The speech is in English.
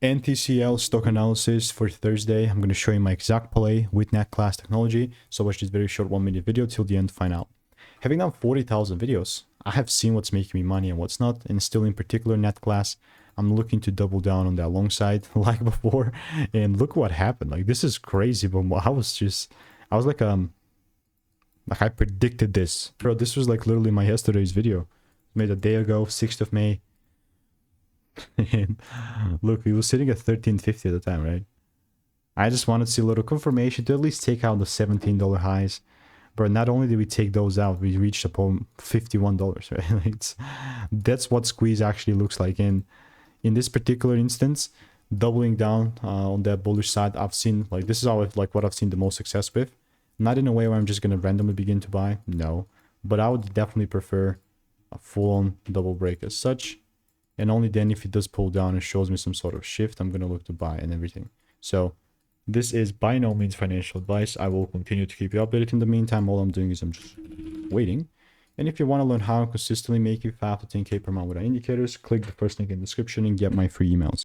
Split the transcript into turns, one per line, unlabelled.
NTCL stock analysis for Thursday. I'm going to show you my exact play with NetClass technology. So watch this very short 1-minute video till the end to find out. Having done 40,000 videos, I have seen what's making me money and what's not. And still in particular NetClass, I'm looking to double down on that long side like before. And look what happened. Like, this is crazy. But I was like I predicted this. Bro, this was like literally my yesterday's video. Made a day ago, 6th of May. And look, we were sitting at 13.50 at the time, right? I just wanted to see a little confirmation to at least take out the $17 highs. But not only did we take those out, we reached upon $51, right? That's what squeeze actually looks like. And in this particular instance, doubling down on that bullish side, I've seen, like, this is what I've seen the most success with. Not in a way where I'm just going to randomly begin to buy, no. But I would definitely prefer a full-on double break as such. And only then, if it does pull down and shows me some sort of shift, I'm going to look to buy and everything. So this is by no means financial advice. I will continue to keep you updated. In the meantime, all I'm doing is I'm just waiting. And if you want to learn how to consistently make you 5 to 10K per month without indicators, click the first link in the description and get my free emails.